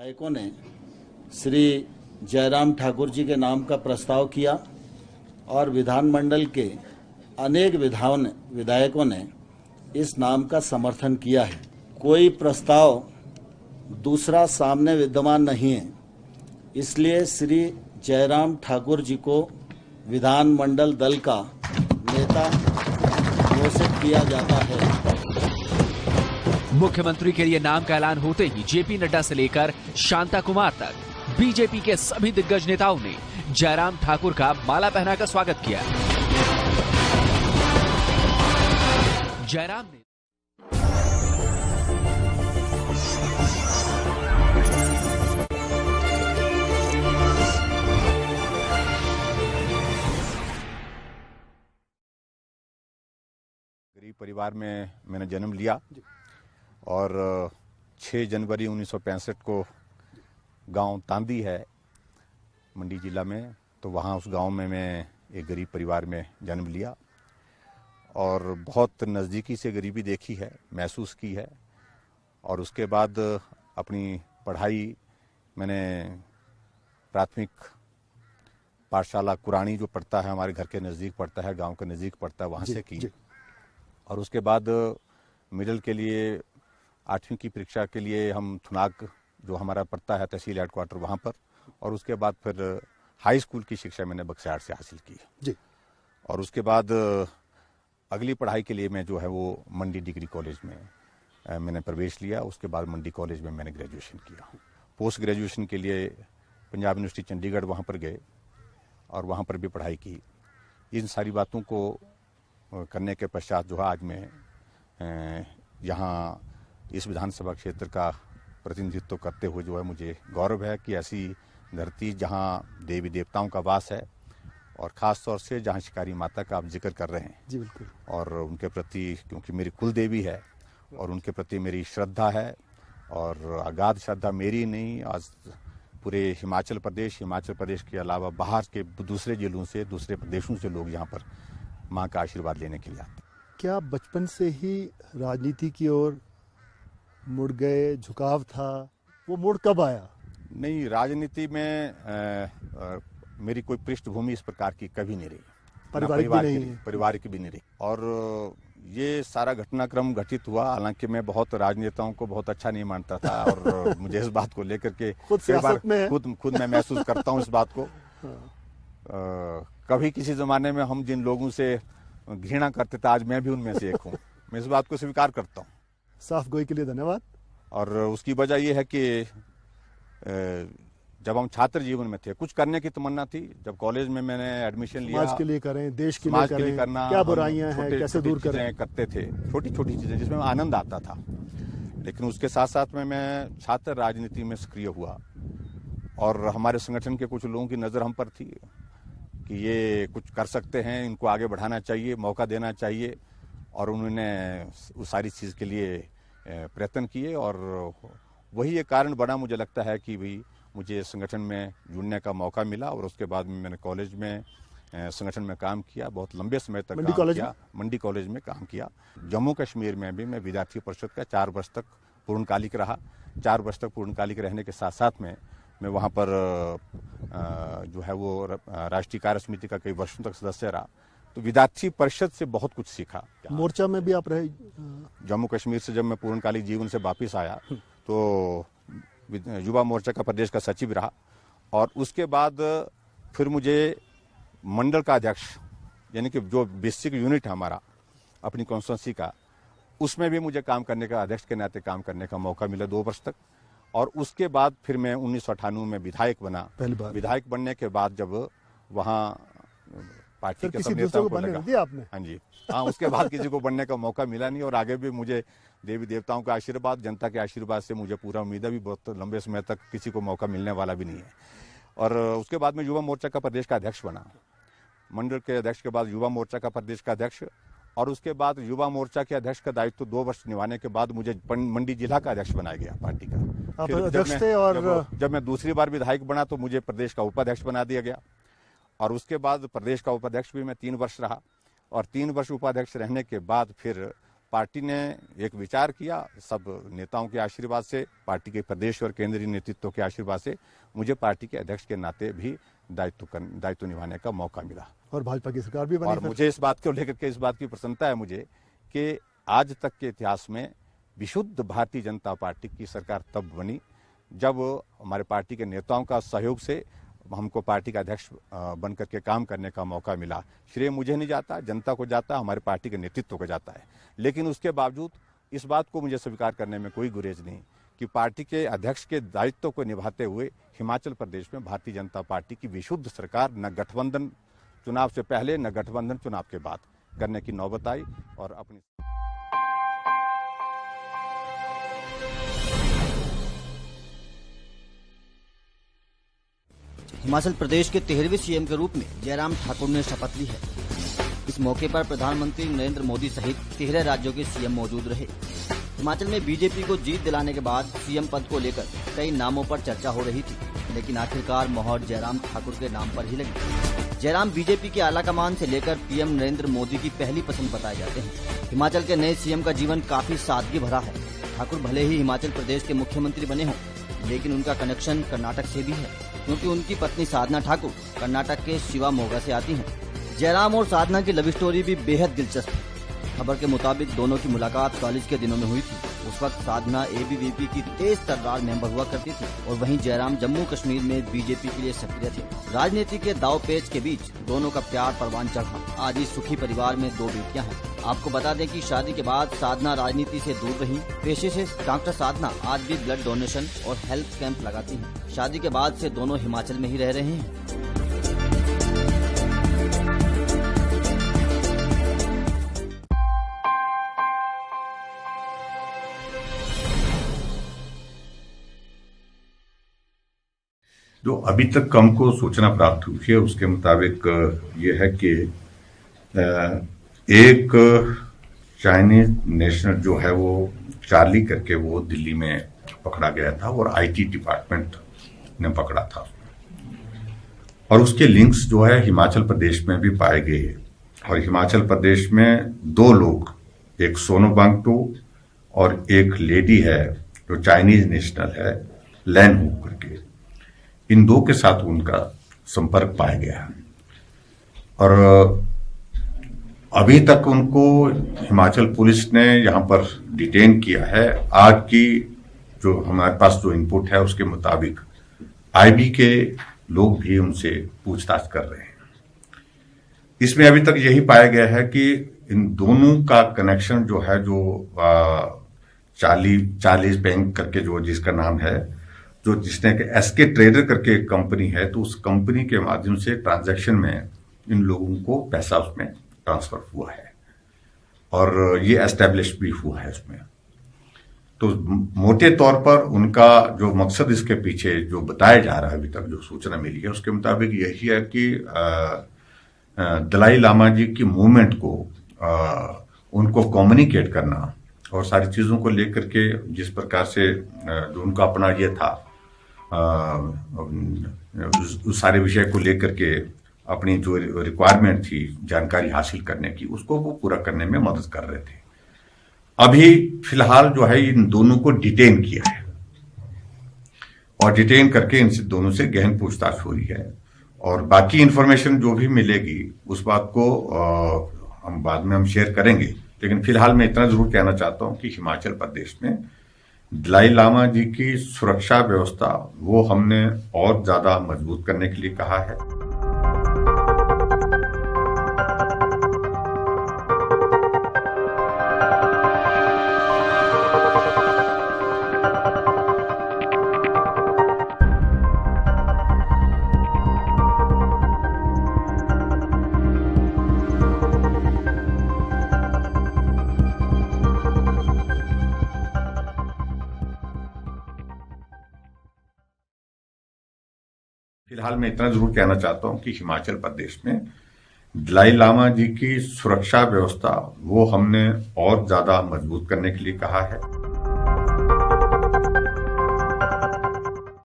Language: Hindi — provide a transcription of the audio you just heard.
विधायकों ने श्री जयराम ठाकुर जी के नाम का प्रस्ताव किया और विधानमंडल के अनेक विधायकों ने इस नाम का समर्थन किया है। कोई प्रस्ताव दूसरा सामने विद्यमान नहीं है, इसलिए श्री जयराम ठाकुर जी को विधानमंडल दल का नेता घोषित किया जाता है। मुख्यमंत्री के लिए नाम का ऐलान होते ही जेपी नड्डा से लेकर शांता कुमार तक बीजेपी के सभी दिग्गज नेताओं ने जयराम ठाकुर का माला पहनाकर स्वागत किया। जयराम ने गरीब परिवार में मैंने जन्म लिया और 6 जनवरी 1965 को गांव तांदी है मंडी जिला में, तो वहां उस गांव में मैं एक गरीब परिवार में जन्म लिया और बहुत नज़दीकी से गरीबी देखी है, महसूस की है। और उसके बाद अपनी पढ़ाई मैंने प्राथमिक पाठशाला कुरानी जो पढ़ता है, हमारे घर के नज़दीक पढ़ता है, गांव के नज़दीक पढ़ता है, वहाँ से की। और उसके बाद मिडिल के लिए 8वीं की परीक्षा के लिए हम थुनाग जो हमारा पड़ता है तहसील हेडक्वार्टर वहाँ पर, और उसके बाद फिर हाई स्कूल की शिक्षा मैंने बक्सार से हासिल की जी। और उसके बाद अगली पढ़ाई के लिए मैं जो है वो मंडी डिग्री कॉलेज में मैंने प्रवेश लिया। उसके बाद मंडी कॉलेज में मैंने ग्रेजुएशन किया। पोस्ट ग्रेजुएशन के लिए पंजाब यूनिवर्सिटी चंडीगढ़ वहाँ पर गए और वहाँ पर भी पढ़ाई की। इन सारी बातों को करने के पश्चात जो है आज मैं यहाँ इस विधानसभा क्षेत्र का प्रतिनिधित्व करते हुए जो है मुझे गौरव है कि ऐसी धरती जहाँ देवी देवताओं का वास है और ख़ास तौर से जहाँ शिकारी माता का आप जिक्र कर रहे हैं जी बिल्कुल, और उनके प्रति क्योंकि मेरी कुल देवी है और उनके प्रति मेरी श्रद्धा है और अगाध श्रद्धा मेरी नहीं, आज पूरे हिमाचल प्रदेश के अलावा बाहर के दूसरे जिलों से, दूसरे प्रदेशों से लोग यहाँ पर माँ का आशीर्वाद लेने के लिए आते। क्या बचपन से ही राजनीति की ओर मुड़ गए, झुकाव था, वो मुड़ कब आया? नहीं, राजनीति में मेरी कोई पृष्ठभूमि इस प्रकार की कभी नहीं रही, पारिवारिक भी नहीं रही। और ये सारा घटनाक्रम घटित हुआ, हालांकि मैं बहुत राजनेताओं को बहुत अच्छा नहीं मानता था और मुझे इस बात को लेकर के खुद मैं महसूस करता हूँ इस बात को। कभी किसी जमाने में हम जिन लोगों से घृणा करते थे, आज मैं भी उनमें से एक हूँ। मैं इस बात को स्वीकार करता हूँ। साफ गोई के लिए धन्यवाद। और उसकी वजह यह है कि जब हम छात्र जीवन में थे, कुछ करने की तमन्ना थी। जब कॉलेज में मैंने एडमिशन लिया, समाज के लिए करें, देश के लिए करें, करना, क्या बुराइयां हैं, कैसे दूर करें, करते थे छोटी छोटी चीजें जिसमें आनंद आता था। लेकिन उसके साथ साथ में मैं छात्र राजनीति में सक्रिय हुआ और हमारे संगठन के कुछ लोगों की नज़र हम पर थी कि ये कुछ कर सकते हैं, इनको आगे बढ़ाना चाहिए, मौका देना चाहिए। और उन्होंने उस सारी चीज़ के लिए प्रयत्न किए और वही एक कारण बना, मुझे लगता है कि भाई मुझे संगठन में जुड़ने का मौका मिला। और उसके बाद मैंने कॉलेज में संगठन में काम किया, बहुत लंबे समय तक मंडी कॉलेज में काम किया। जम्मू कश्मीर में भी मैं विद्यार्थी परिषद का 4 वर्ष तक पूर्णकालिक रहा। 4 वर्ष तक पूर्णकालिक रहने के साथ साथ में मैं वहाँ पर जो है वो राष्ट्रीय कार्य समिति का कई वर्षों तक सदस्य रहा। तो विद्यार्थी परिषद से बहुत कुछ सीखा। मोर्चा में भी आप रहे? जम्मू कश्मीर से जब मैं पूर्णकालिक जीवन से वापिस आया तो युवा मोर्चा का प्रदेश का सचिव रहा और उसके बाद फिर मुझे मंडल का अध्यक्ष, यानी कि जो बेसिक यूनिट है हमारा अपनी कॉन्स्टिट्यूंसी का, उसमें भी मुझे काम करने का, अध्यक्ष के नाते काम करने का मौका मिला 2 वर्ष तक। और उसके बाद फिर मैं 1998 में विधायक बना। विधायक बनने के बाद जब वहाँ पार्टी के सब नेताओं को लगा, हाँ जी, हाँ, उसके बाद किसी को बनने का मौका मिला नहीं। और आगे भी मुझे देवी देवताओं का आशीर्वाद, जनता के आशीर्वाद से मुझे पूरा उम्मीद है भी बहुत लंबे समय तक किसी को मौका मिलने वाला भी नहीं है। और उसके बाद मैं युवा मोर्चा का प्रदेश का अध्यक्ष बना। मंडल के अध्यक्ष के बाद युवा मोर्चा का प्रदेश का अध्यक्ष, और उसके बाद युवा मोर्चा के अध्यक्ष का दायित्व 2 वर्ष निभाने के बाद मुझे मंडी जिला का अध्यक्ष बनाया गया पार्टी का। जब मैं दूसरी बार विधायक बना तो मुझे प्रदेश का उपाध्यक्ष बना दिया गया। और उसके बाद प्रदेश का उपाध्यक्ष भी मैं 3 वर्ष रहा और 3 वर्ष उपाध्यक्ष रहने के बाद फिर पार्टी ने एक विचार किया, सब नेताओं के आशीर्वाद से, पार्टी के प्रदेश और केंद्रीय नेतृत्व के आशीर्वाद से मुझे पार्टी के अध्यक्ष के नाते भी दायित्व निभाने का मौका मिला और भाजपा की सरकार भी बनी। और मुझे इस बात को लेकर के इस बात की प्रसन्नता है मुझे कि आज तक के इतिहास में विशुद्ध भारतीय जनता पार्टी की सरकार तब बनी जब हमारे पार्टी के नेताओं का सहयोग से हमको पार्टी का अध्यक्ष बन करके काम करने का मौका मिला। श्रेय मुझे नहीं जाता, जनता को जाता, हमारे पार्टी के नेतृत्व को जाता है। लेकिन उसके बावजूद इस बात को मुझे स्वीकार करने में कोई गुरेज नहीं कि पार्टी के अध्यक्ष के दायित्व को निभाते हुए हिमाचल प्रदेश में भारतीय जनता पार्टी की विशुद्ध सरकार न गठबंधन चुनाव से पहले न गठबंधन चुनाव के बाद करने की नौबत आई और अपनी हिमाचल प्रदेश के 13वें सीएम के रूप में जयराम ठाकुर ने शपथ ली है। इस मौके पर प्रधानमंत्री नरेंद्र मोदी सहित 13 राज्यों के सीएम मौजूद रहे। हिमाचल में बीजेपी को जीत दिलाने के बाद सीएम पद को लेकर कई नामों पर चर्चा हो रही थी, लेकिन आखिरकार मोहर जयराम ठाकुर के नाम पर ही लगी। जयराम बीजेपी के आला कमान से लेकर पीएम नरेंद्र मोदी की पहली पसंद बताए जाते हैं। हिमाचल के नए सीएम का जीवन काफी सादगी भरा है। ठाकुर भले ही हिमाचल प्रदेश के मुख्यमंत्री बने हों, लेकिन उनका कनेक्शन कर्नाटक से भी है, क्योंकि उनकी पत्नी साधना ठाकुर कर्नाटक के शिवामोगा से आती हैं। जयराम और साधना की लव स्टोरी भी बेहद दिलचस्प है। खबर के मुताबिक दोनों की मुलाकात कॉलेज के दिनों में हुई थी। उस वक्त साधना एबीवीपी की तेज तर्रार मेंबर हुआ करती थी और वहीं जयराम जम्मू कश्मीर में बीजेपी के लिए सक्रिय थे। राजनीति के दाव पेच के बीच दोनों का प्यार परवान चढ़ा। आज इस सुखी परिवार में 2 बेटियां हैं। आपको बता दें कि शादी के बाद साधना राजनीति से दूर रही। पेशे से डॉक्टर साधना आज भी ब्लड डोनेशन और हेल्थ कैंप लगाती हैं। शादी के बाद से दोनों हिमाचल में ही रह रहे हैं। जो अभी तक हमको सूचना प्राप्त हुई है उसके मुताबिक ये है कि एक चाइनीज नेशनल जो है वो चार्ली करके वो दिल्ली में पकड़ा गया था और आईटी डिपार्टमेंट ने पकड़ा था और उसके लिंक्स जो है हिमाचल प्रदेश में भी पाए गए और हिमाचल प्रदेश में 2 लोग, एक सोनू वांगचुक और एक लेडी है जो चाइनीज नेशनल है लैन हू करके, इन 2 के साथ उनका संपर्क पाया गया और अभी तक उनको हिमाचल पुलिस ने यहां पर डिटेन किया है। आज की जो हमारे पास जो इनपुट है उसके मुताबिक आईबी के लोग भी उनसे पूछताछ कर रहे हैं। इसमें अभी तक यही पाया गया है कि इन दोनों का कनेक्शन जो है, जो चार्लीज बैंक करके जो जिसका नाम है, जो जिसने एसके ट्रेडर करके एक कंपनी है, तो उस कंपनी के माध्यम से ट्रांजैक्शन में इन लोगों को पैसा उसमें ट्रांसफर हुआ है और ये एस्टेब्लिश भी हुआ है उसमें। तो मोटे तौर पर उनका जो मकसद इसके पीछे जो बताया जा रहा है, अभी तक जो सूचना मिली है उसके मुताबिक यही है कि दलाई लामा जी की मूवमेंट को उनको कम्युनिकेट करना और सारी चीजों को लेकर के जिस प्रकार से जो उनका अपना ये था उस सारे विषय को लेकर के अपनी जो रिक्वायरमेंट थी जानकारी हासिल करने की, उसको वो पूरा करने में मदद कर रहे थे। अभी फिलहाल जो है इन दोनों को डिटेन किया है और डिटेन करके इनसे दोनों से गहन पूछताछ हो रही है और बाकी इंफॉर्मेशन जो भी मिलेगी उस बात को हम बाद में शेयर करेंगे। लेकिन फिलहाल मैं इतना जरूर कहना चाहता हूं कि हिमाचल प्रदेश में दलाई लामा जी की सुरक्षा व्यवस्था वो हमने और ज्यादा मजबूत करने के लिए कहा है। फिलहाल मैं इतना जरूर कहना चाहता हूं कि हिमाचल प्रदेश में दलाई लामा जी की सुरक्षा व्यवस्था वो हमने और ज्यादा मजबूत करने के लिए कहा है।